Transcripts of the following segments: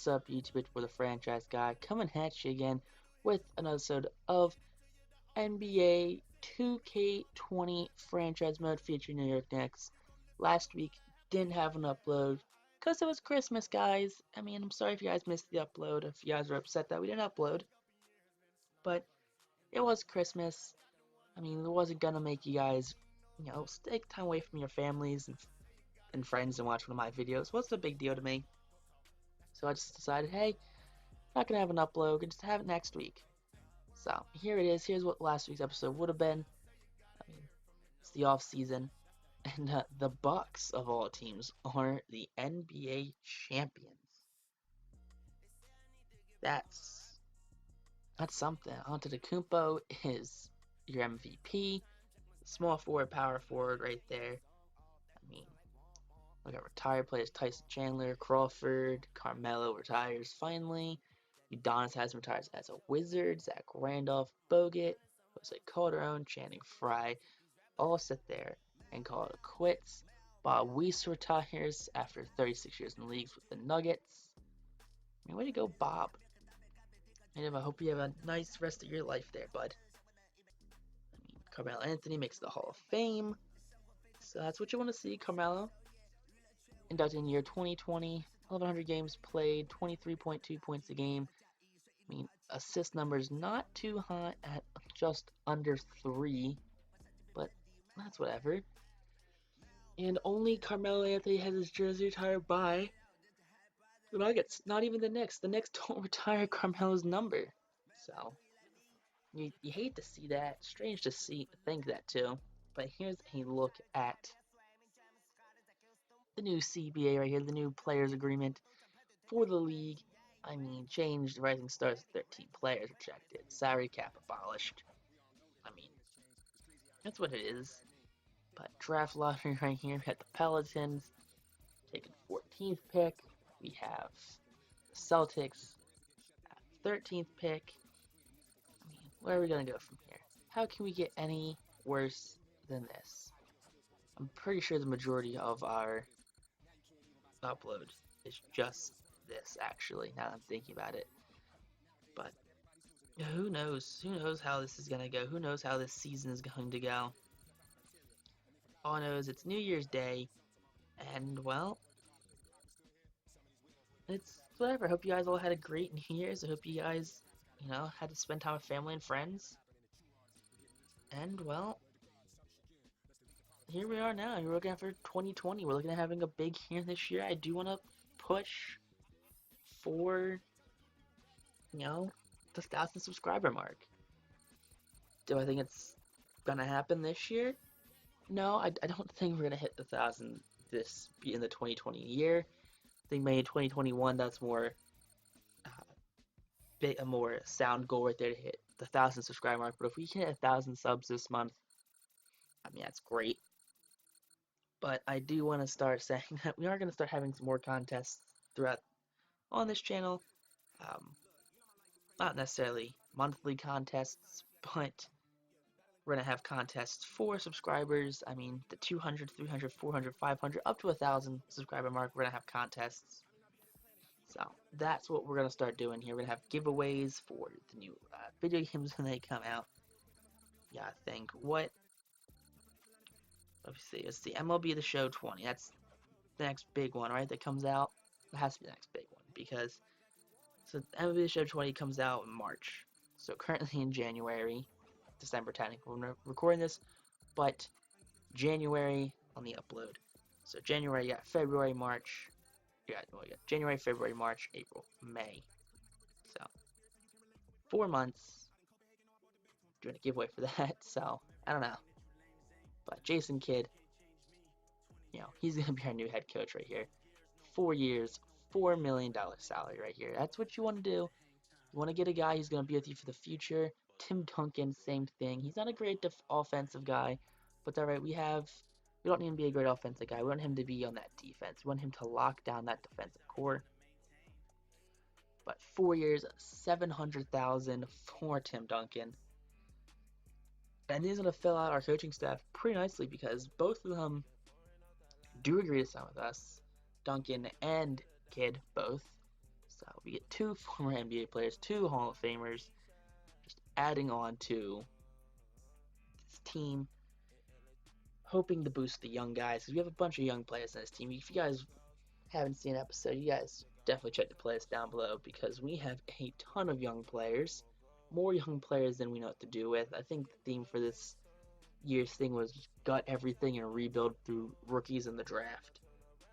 What's up, YouTube? It's for the franchise guy coming at you again with another episode of NBA 2K20 franchise mode featuring New York Knicks. Last week didn't have an upload because it was Christmas, guys. I'm sorry if you guys missed the upload, if you guys are upset that we didn't upload, but it was Christmas. It wasn't gonna make you guys, take time away from your families and friends and watch one of my videos. What's the big deal to me? So I just decided, hey, not gonna have an upload, gonna just have it next week. So here it is. Here's what last week's episode would have been. It's the off season, and the Bucks of all teams are the NBA champions. That's something. Antetokounmpo is your MVP. Small forward, power forward, right there. We got retired players: Tyson Chandler, Crawford, Carmelo retires finally. Udonis has retires as a Wizard. Zach Randolph, Bogut, Jose Calderon, Channing Frye all sit there and call it quits. Bob Weiss retires after 36 years in the leagues with the Nuggets. Way to go, Bob. And I hope you have a nice rest of your life there, bud. Carmelo Anthony makes the Hall of Fame. So that's what you want to see. Carmelo inducted in year 2020, 1,100 games played, 23.2 points a game. Assist numbers not too hot at just under 3, but that's whatever. And only Carmelo Anthony has his jersey retired by the Nuggets, not even the Knicks. The Knicks don't retire Carmelo's number. So, you hate to see that. Strange to think that too. But here's a look at the new CBA right here, the new players agreement for the league. Changed Rising Stars to 13 players rejected. Salary cap abolished. That's what it is. But draft lottery right here. We got the Pelicans taking 14th pick. We have the Celtics at 13th pick. Where are we going to go from here? How can we get any worse than this? I'm pretty sure the majority of our upload is just this, actually, now that I'm thinking about it. But who knows? Who knows how this is going to go? Who knows how this season is going to go? All I know is it's New Year's Day, and, well, it's whatever. I hope you guys all had a great New Year's. I hope you guys, had to spend time with family and friends. And, well, here we are now. We're looking at for 2020. We're looking at having a big year this year. I do want to push for, the 1,000 subscriber mark. Do I think it's gonna happen this year? No, I don't think we're gonna hit the 1,000 in the 2020 year. I think maybe 2021 that's more a more sound goal right there to hit the 1,000 subscriber mark. But if we can hit 1,000 subs this month, that's great. But I do want to start saying that we are going to start having some more contests throughout on this channel. Not necessarily monthly contests, but we're going to have contests for subscribers. The 200, 300, 400, 500, up to 1,000 subscriber mark, we're going to have contests. So that's what we're going to start doing here. We're going to have giveaways for the new video games when they come out. Yeah, I think what... Let's see, it's the MLB The Show 20. That's the next big one, right, that comes out. It has to be the next big one, because MLB The Show 20 comes out in March. So currently in January, December technically, we're recording this, but January on the upload. So January, you got February, March, you got January, February, March, April, May. So 4 months doing a giveaway for that. So I don't know. But Jason Kidd, he's going to be our new head coach right here. 4 years, $4 million salary right here. That's what you want to do. You want to get a guy who's going to be with you for the future. Tim Duncan, same thing. He's not a great offensive guy, but all right. We don't need him to be a great offensive guy. We want him to be on that defense. We want him to lock down that defensive core. But 4 years, $700,000 for Tim Duncan. And he's going to fill out our coaching staff pretty nicely because both of them do agree to sign with us. Duncan and Kidd both. So we get 2 former NBA players, 2 Hall of Famers, just adding on to this team, hoping to boost the young guys, because we have a bunch of young players on this team. If you guys haven't seen an episode, you guys definitely check the playlist down below, because we have a ton of young players, more young players than we know what to do with. I think the theme for this year's thing was gut everything and rebuild through rookies in the draft,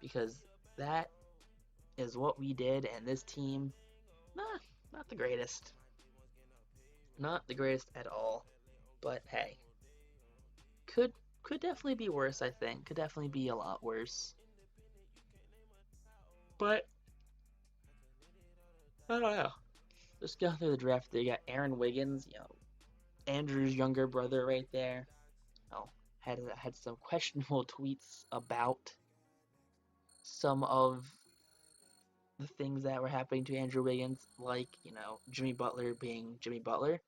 because that is what we did, and this team, nah, not the greatest. Not the greatest at all. But hey, could could definitely be worse, I think. Could definitely be a lot worse. But I don't know. Just going through the draft, they got Aaron Wiggins, Andrew's younger brother right there. Had some questionable tweets about some of the things that were happening to Andrew Wiggins, like, Jimmy Butler being Jimmy Butler.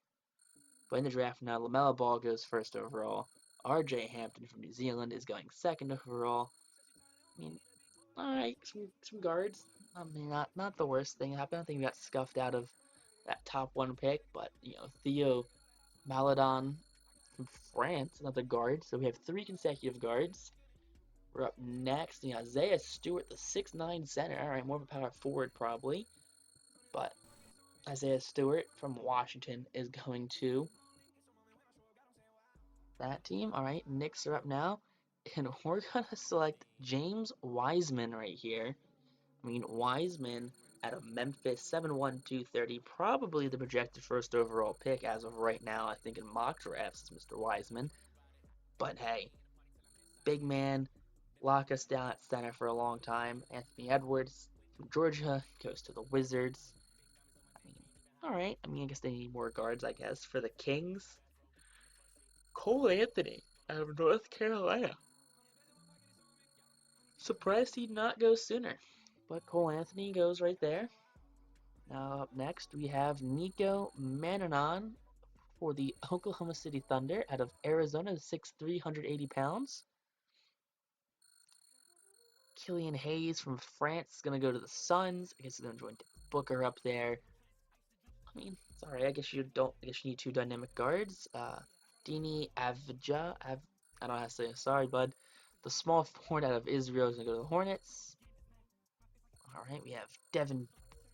But in the draft now, LaMelo Ball goes first overall. RJ Hampton from New Zealand is going second overall. I mean, alright, some guards. I mean, not the worst thing happened. I think we got scuffed out of that top 1 pick, but, Theo Maledon from France, another guard. So we have 3 consecutive guards. We're up next. Isaiah Stewart, the 6'9" center. Alright, more of a power forward probably. But Isaiah Stewart from Washington is going to that team. Alright, Knicks are up now. And we're going to select James Wiseman right here. I mean, Wiseman out of Memphis, 7'1", 230, probably the projected first overall pick as of right now, I think, in mock drafts, Mr. Wiseman. But hey, big man, lock us down at center for a long time. Anthony Edwards from Georgia goes to the Wizards. I mean, alright. I guess they need more guards, I guess, for the Kings. Cole Anthony out of North Carolina. Surprised he did not go sooner. But Cole Anthony goes right there. Now up next, we have Nico Mannanon for the Oklahoma City Thunder out of Arizona, 6'3", 180 pounds. Killian Hayes from France is going to go to the Suns. I guess he's going to join Booker up there. I mean, sorry, I guess you need 2 dynamic guards. Dini Avdija. I don't know how to say it. Sorry, bud. The small forward out of Israel is going to go to the Hornets. All right, we have Devin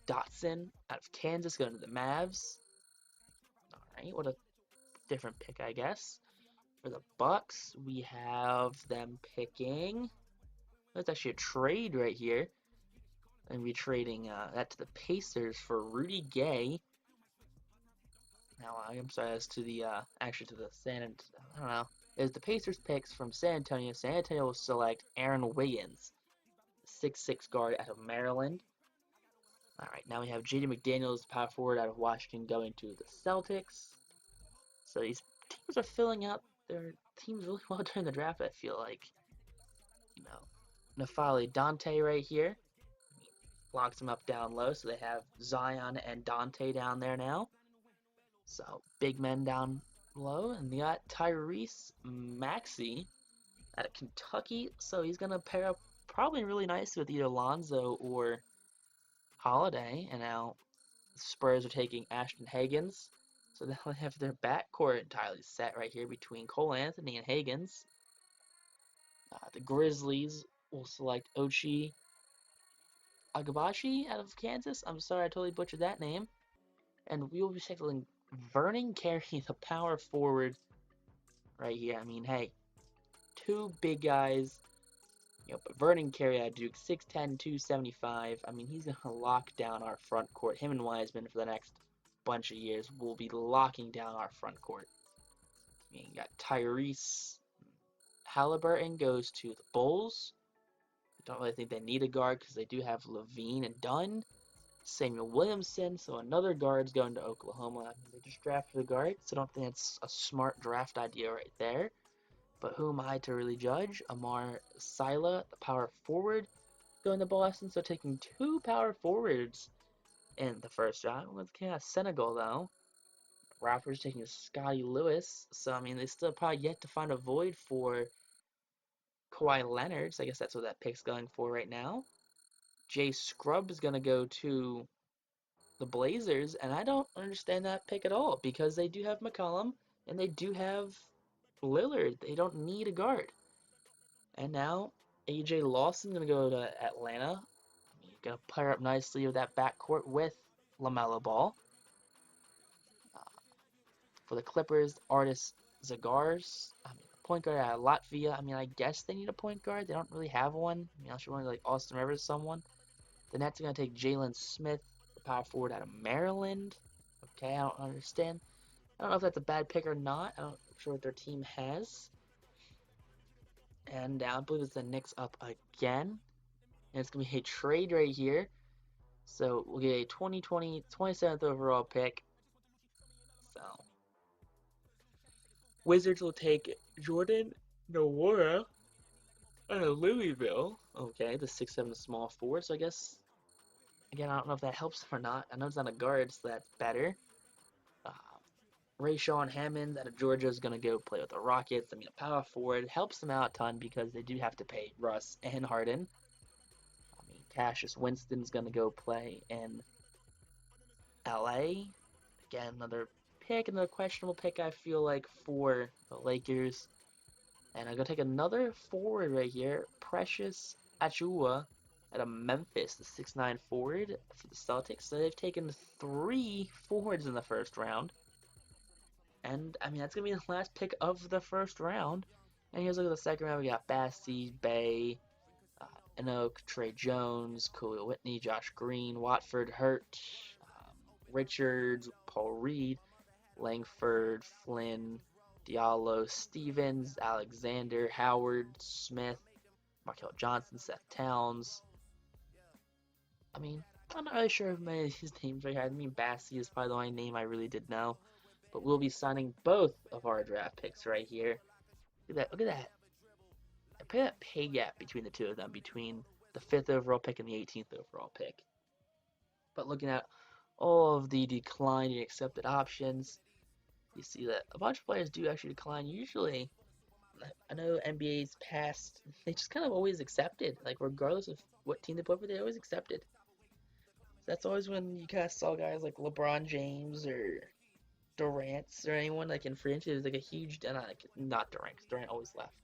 Dotson out of Kansas going to the Mavs. All right, what a different pick, I guess. For the Bucks, we have them picking. That's actually a trade right here. And we're trading that to the Pacers for Rudy Gay. Now, I'm sorry, as to the actually to the I don't know. Is the Pacers picks from San Antonio. San Antonio will select Aaron Wiggins, 6'6" guard out of Maryland. All right, now we have J.D. McDaniels, power forward out of Washington, going to the Celtics. So these teams are filling out their teams really well during the draft, I feel like. Nafali Dante right here. Locks them up down low, so they have Zion and Dante down there now. So, big men down low. And they got Tyrese Maxey out of Kentucky. So, he's going to pair up probably really nicely with either Lonzo or Holiday. And now, the Spurs are taking Ashton Higgins. So, now they have their backcourt entirely set right here between Cole Anthony and Higgins. The Grizzlies will select Ochi Agabashi out of Kansas. I'm sorry, I totally butchered that name. And we will be tackling Vernon Carey, the power forward, right here. I mean, hey, 2 big guys. But Vernon Carey out of Duke, 6'10", 275. I mean, he's going to lock down our front court. Him and Wiseman for the next bunch of years will be locking down our front court. I mean, you got Tyrese Halliburton goes to the Bulls. Don't really think they need a guard because they do have Levine and Dunn. Samuel Williamson, so another guard's going to Oklahoma. They just drafted a guard, so I don't think it's a smart draft idea right there. But who am I to really judge? Amar Sila, the power forward, going to Boston. So taking 2 power forwards in the first round. With Senegal, though. Raptors taking Scotty Lewis. So, I mean, they still probably yet to find a void for Kawhi Leonard. So I guess that's what that pick's going for right now. Jay Scrubb is going to go to the Blazers, and I don't understand that pick at all because they do have McCollum and they do have Lillard. They don't need a guard. And now AJ Lawson gonna go to Atlanta. I mean, gonna pair up nicely with that backcourt with LaMelo Ball. Uh, for the Clippers, Artis Zagars. I mean, point guard out of Latvia. I mean, I guess they need a point guard. They don't really have one. I mean, unless you want to like Austin Rivers, someone. The Nets are gonna take Jalen Smith, the power forward out of Maryland. Okay, I don't understand. I don't know if that's a bad pick or not. I'm not sure what their team has. And I believe it's the Knicks up again. And it's going to be a trade right here. So we'll get a 2020 27th overall pick. So Wizards will take Jordan Nwora out of Louisville. Okay, the 6'7" small forward. So I guess, again, I don't know if that helps them or not. I know it's not a guard, so that's better. Uh, Rayshawn Hammond out of Georgia is going to go play with the Rockets. I mean, a power forward helps them out a ton because they do have to pay Russ and Harden. I mean, Cassius Winston's going to go play in LA. Again, another questionable pick, I feel like, for the Lakers. And I'm going to take another forward right here, Precious Achua out of Memphis, the 6'9" forward for the Celtics. So they've taken 3 forwards in the first round. And, I mean, that's going to be the last pick of the first round. And here's a look at the second round. We got Bassey, Bay, Enoch, Trey Jones, Khalil Whitney, Josh Green, Watford, Hurt, Richards, Paul Reed, Langford, Flynn, Diallo, Stevens, Alexander, Howard, Smith, Markel Johnson, Seth Towns. I mean, I'm not really sure of many of these names right here. I mean, Bassey is probably the only name I really did know. But we'll be signing both of our draft picks right here. Look at that. Look at that. Look at that pay gap between the two of them, between the 5th overall pick and the 18th overall pick. But looking at all of the declining accepted options, you see that a bunch of players do actually decline. Usually, I know NBA's past, they just kind of always accepted. Like, regardless of what team they play for, they always accepted. So that's always when you kind of saw guys like LeBron James or Durant or anyone like in free agency. It was like a huge, not Durant, because Durant always left.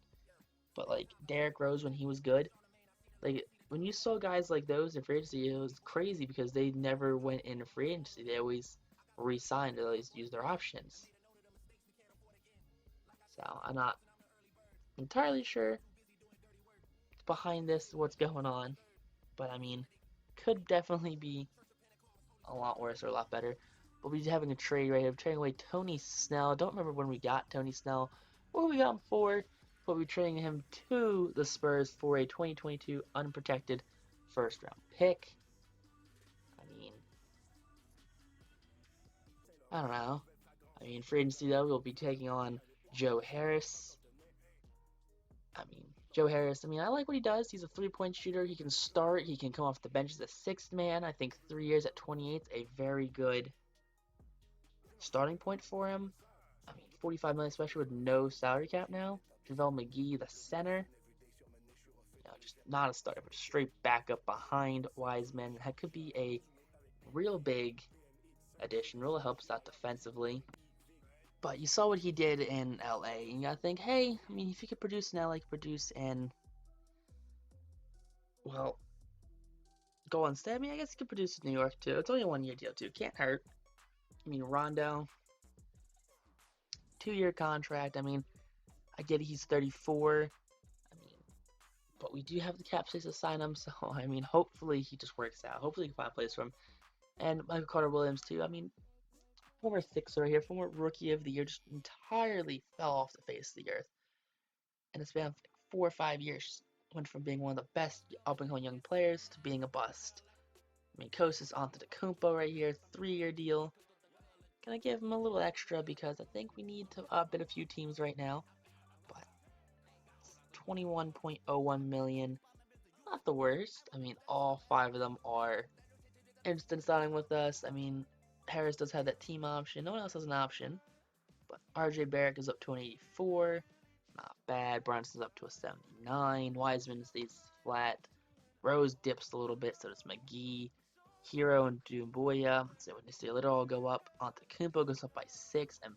But like Derrick Rose when he was good, like when you saw guys like those in free agency, it was crazy because they never went into free agency. They always re-signed, they always used their options. So I'm not entirely sure behind this what's going on, but I mean, could definitely be a lot worse or a lot better. But we're having a trade right here, trading away Tony Snell. Don't remember when we got Tony Snell, what we got him for, but we're trading him to the Spurs for a 2022 unprotected first round pick. I mean, I don't know. I mean, free agency though, we'll be taking on Joe Harris. I mean, Joe Harris, I mean, I like what he does. He's a 3-point shooter. He can start. He can come off the bench as a 6th man. I think 3 years at 28 is a very good starting point for him. I mean, 45 million, especially with no salary cap now. JaVale McGee, the center. Just not a starter, but straight backup behind Wiseman. That could be a real big addition. Really helps out defensively. But you saw what he did in LA. And you gotta think, hey, I mean, if he could produce in LA, he could produce in, well, Golden State. I mean, I guess he could produce in New York too. It's only a 1-year deal too. Can't hurt. I mean, Rondo, 2-year contract. I mean, I get it, he's 34. I mean, but we do have the cap space to sign him. So, I mean, hopefully he just works out. Hopefully he can find a place for him. And Michael Carter Williams too. I mean, former Sixer here, former Rookie of the Year, just entirely fell off the face of the earth. And it's been 4 or 5 years. Went from being one of the best up-and-coming young players to being a bust. I mean, Kostas Antetokounmpo right here, 3-year deal. Gonna give him a little extra because I think we need to up in a few teams right now. But 21.01 million, not the worst. I mean, all 5 of them are instant signing with us. I mean, Harris does have that team option. No one else has an option. But RJ Barrett is up to an 84. Not bad. Brunson's up to a 79. Wiseman stays flat. Rose dips a little bit, so does McGee. Hero and Dumbuya. So when you see Little go up, Antetokounmpo goes up by 6, and